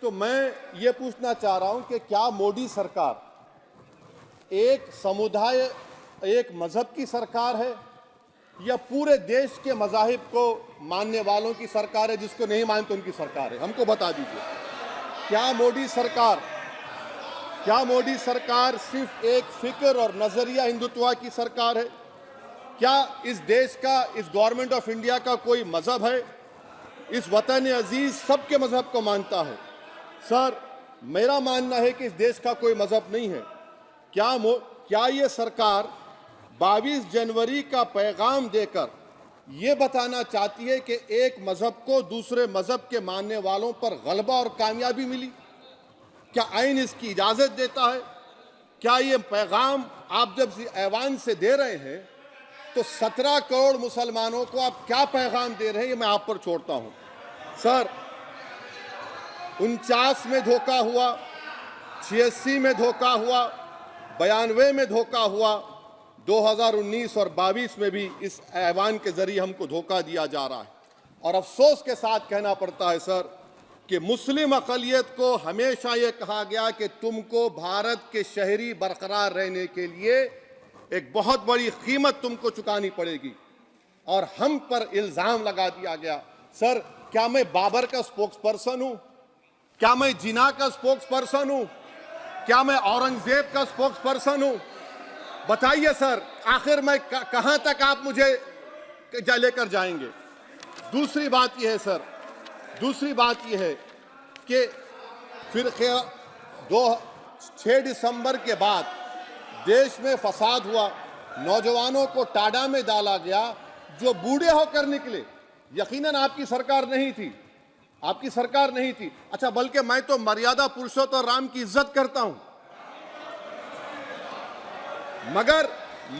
तो मैं ये पूछना चाह रहा हूं कि क्या मोदी सरकार एक समुदाय, एक मजहब की सरकार है या पूरे देश के मजाहिब को मानने वालों की सरकार है, जिसको नहीं मानते उनकी सरकार है? हमको बता दीजिए। क्या मोदी सरकार सिर्फ एक फिक्र और नजरिया हिंदुत्व की सरकार है? क्या इस देश का, इस गवर्नमेंट ऑफ इंडिया का कोई मजहब है? इस वतन अजीज सबके मजहब को मानता है। सर, मेरा मानना है कि इस देश का कोई मजहब नहीं है। क्या ये सरकार 22 जनवरी का पैगाम देकर ये बताना चाहती है कि एक मजहब को दूसरे मजहब के मानने वालों पर गलबा और कामयाबी मिली? क्या आइन इसकी इजाजत देता है? क्या ये पैगाम आप जब ऐवान से दे रहे हैं तो 17 करोड़ मुसलमानों को आप क्या पैगाम दे रहे हैं, ये मैं आप पर छोड़ता हूं। सर, 49 में धोखा हुआ, 86 में धोखा हुआ, 92 में धोखा हुआ, 2019 और 22 में भी इस ऐवान के जरिए हमको धोखा दिया जा रहा है। और अफसोस के साथ कहना पड़ता है सर कि मुस्लिम अक़लियत को हमेशा ये कहा गया कि तुमको भारत के शहरी बरकरार रहने के लिए एक बहुत बड़ी कीमत तुमको चुकानी पड़ेगी, और हम पर इल्जाम लगा दिया गया। सर, क्या मैं बाबर का स्पोक्स पर्सन हूं? क्या मैं जिना का स्पोक्स पर्सन हूं? क्या मैं औरंगजेब का स्पोक्स पर्सन हूं? बताइए सर, आखिर मैं कहां तक आप मुझे लेकर जाएंगे? दूसरी बात यह है सर, दूसरी बात यह है कि फिर 6 दिसंबर के बाद देश में फसाद हुआ, नौजवानों को टाडा में डाला गया, जो बूढ़े होकर निकले। यकीनन आपकी सरकार नहीं थी, आपकी सरकार नहीं थी। अच्छा, बल्कि मैं तो मर्यादा पुरुषोत्तम राम की इज्जत करता हूं,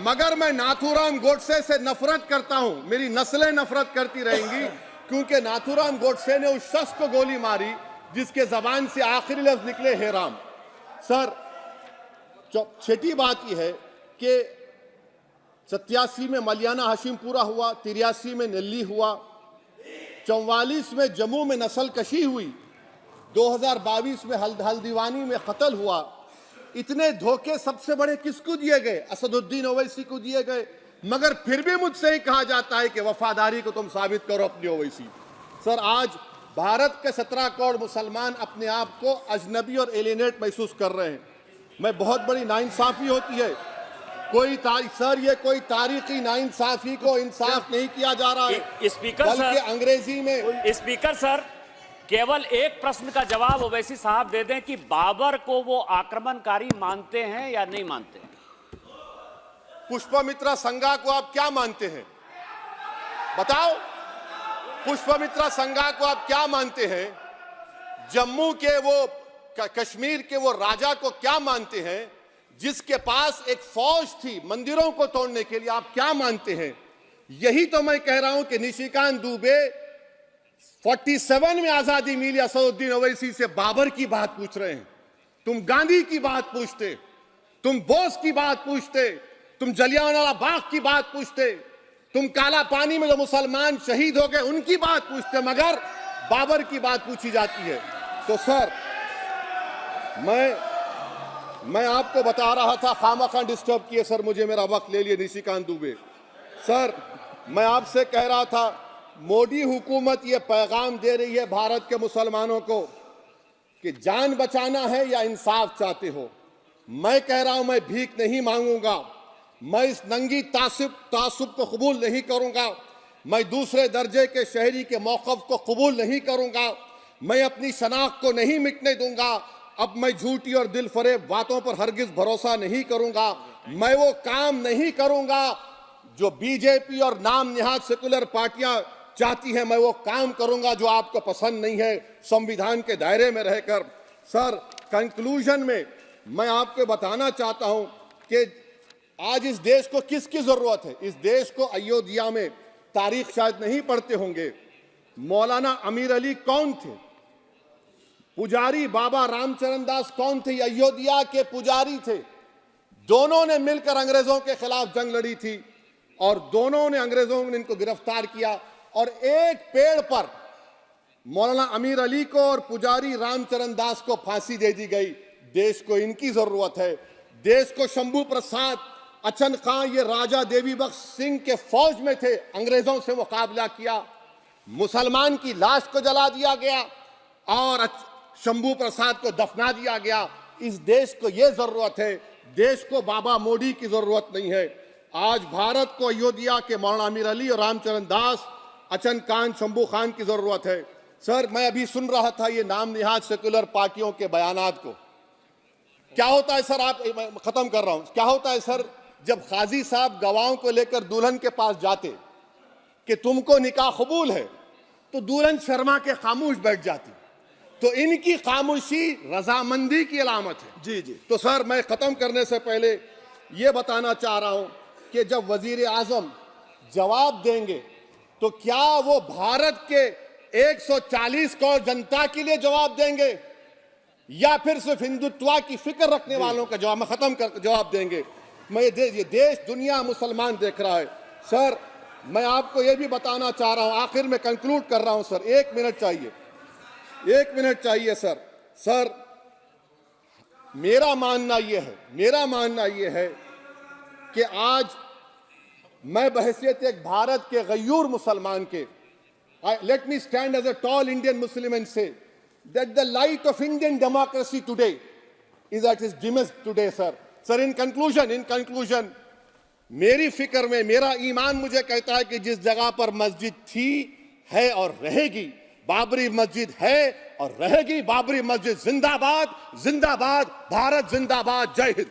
मगर मैं नाथूराम गोडसे से नफरत करता हूं। मेरी नस्लें नफरत करती रहेंगी, क्योंकि नाथूराम गोडसे ने उस शख्स को गोली मारी जिसके जबान से आखिरी लफ्ज निकले हे राम। सर, छठी बात यह है कि 87 में मलियाना हाशिमपुरा हुआ, 83 में नेल्ली हुआ, 44 में जम्मू में नस्ल कशी हुई, 2022 में हल्दीवानी में कत्ल हुआ। इतने धोखे सबसे बड़े किसको दिए गए? असदुद्दीन ओवैसी को दिए गए। मगर फिर भी मुझसे ही कहा जाता है कि वफादारी को तुम साबित करो अपनी ओवैसी। सर, आज भारत के 17 करोड़ मुसलमान अपने आप को अजनबी और एलिनेट महसूस कर रहे हैं। मैं बहुत बड़ी नाइंसाफी होती है सर, ये कोई तारीखी नाइंसाफी को इंसाफ नहीं किया जा रहा है। स्पीकर बल्कि सर, अंग्रेजी में स्पीकर सर, केवल एक प्रश्न का जवाब ओवैसी साहब दे दें कि बाबर को वो आक्रमणकारी मानते हैं या नहीं मानते हैं? पुष्पमित्रा संघा को आप क्या मानते हैं? बताओ, पुष्पमित्रा संघा को आप क्या मानते हैं? जम्मू के वो, कश्मीर के वो राजा को क्या मानते हैं जिसके पास एक फौज थी मंदिरों को तोड़ने के लिए? आप क्या मानते हैं? यही तो मैं कह रहा हूं कि निशिकांत दुबे 47 में आजादी मिली, असदुद्दीन ओवैसी से बाबर की बात पूछ रहे हैं। तुम गांधी की बात पूछते, तुम बोस की बात पूछते, तुम जलियांवाला बाग की बात पूछते, तुम काला पानी में जो मुसलमान शहीद हो गए उनकी बात पूछते, मगर बाबर की बात पूछी जाती है। तो सर, मैं आपको बता रहा था, खामखा डिस्टर्ब किए सर, मुझे मेरा वक्त ले लिए निशिकांत दुबे। सर, मैं आपसे कह रहा था, मोदी हुकूमत ये पैगाम दे रही है भारत के मुसलमानों को कि जान बचाना है या इंसाफ चाहते हो। मैं कह रहा हूं, मैं भीख नहीं मांगूंगा, मैं इस नंगी तासुब को कबूल नहीं करूंगा, मैं दूसरे दर्जे के शहरी के मौक़िफ़ को कबूल नहीं करूंगा, मैं अपनी शनाख्त को नहीं मिटने दूंगा। अब मैं झूठी और दिल फरेब बातों पर हरगिज भरोसा नहीं करूंगा। मैं वो काम नहीं करूंगा जो बीजेपी और नाम निहाद सेकुलर पार्टियां चाहती हैं। मैं वो काम करूंगा जो आपको पसंद नहीं है, संविधान के दायरे में रहकर। सर, कंक्लूजन में मैं आपको बताना चाहता हूं कि आज इस देश को किसकी जरूरत है? इस देश को अयोध्या में, तारीख शायद नहीं पढ़ते होंगे, मौलाना अमीर अली कौन थे? पुजारी बाबा रामचरण दास कौन थे? अयोध्या के पुजारी थे। दोनों ने मिलकर अंग्रेजों के खिलाफ जंग लड़ी थी और दोनों ने, अंग्रेजों ने इनको गिरफ्तार किया और एक पेड़ पर मौलाना अमीर अली को और पुजारी रामचरण दास को फांसी दे दी गई। देश को इनकी जरूरत है। देश को शंभू प्रसाद, अचन खां, ये राजा देवी बख्श सिंह के फौज में थे, अंग्रेजों से मुकाबला किया, मुसलमान की लाश को जला दिया गया और शंभू प्रसाद को दफना दिया गया। इस देश को यह जरूरत है। देश को बाबा मोदी की जरूरत नहीं है। आज भारत को अयोध्या के मौलाना अमीर अली और रामचरण दास, अचन खान, शंभू खान की जरूरत है। सर, मैं अभी सुन रहा था ये नाम निहाद सेकुलर पार्टियों के बयानात को। क्या होता है सर, आप, खत्म कर रहा हूं, क्या होता है सर, जब काजी साहब गवाहों को लेकर दुल्हन के पास जाते कि तुमको निकाह कबूल है, तो दुल्हन शर्मा के खामोश बैठ जाती। तो इनकी खामोशी रजामंदी की अलामत है। जी जी। तो सर, मैं खत्म करने से पहले ये बताना चाह रहा हूं कि जब वजीर आजम जवाब देंगे तो क्या वो भारत के 140 करोड़ जनता के लिए जवाब देंगे या फिर सिर्फ हिंदुत्व की फिक्र रखने वालों का जवाब, मैं खत्म कर जवाब देंगे। मैं ये देश, दुनिया, मुसलमान देख रहा है। सर, मैं आपको ये भी बताना चाह रहा हूं, आखिर में कंक्लूड कर रहा हूं सर, 1 मिनट चाहिए, 1 मिनट चाहिए सर। सर, मेरा मानना यह है कि आज मैं बहैसियत एक भारत के गयूर मुसलमान के, let me stand as a tall Indian Muslim and say that the light of Indian democracy today is at its dimmest today, sir. Sir, in conclusion, मेरी फिक्र में मेरा ईमान मुझे कहता है कि जिस जगह पर मस्जिद थी, है और रहेगी, बाबरी मस्जिद है और रहेगी, बाबरी मस्जिद जिंदाबाद, जिंदाबाद, भारत जिंदाबाद, जय हिंद।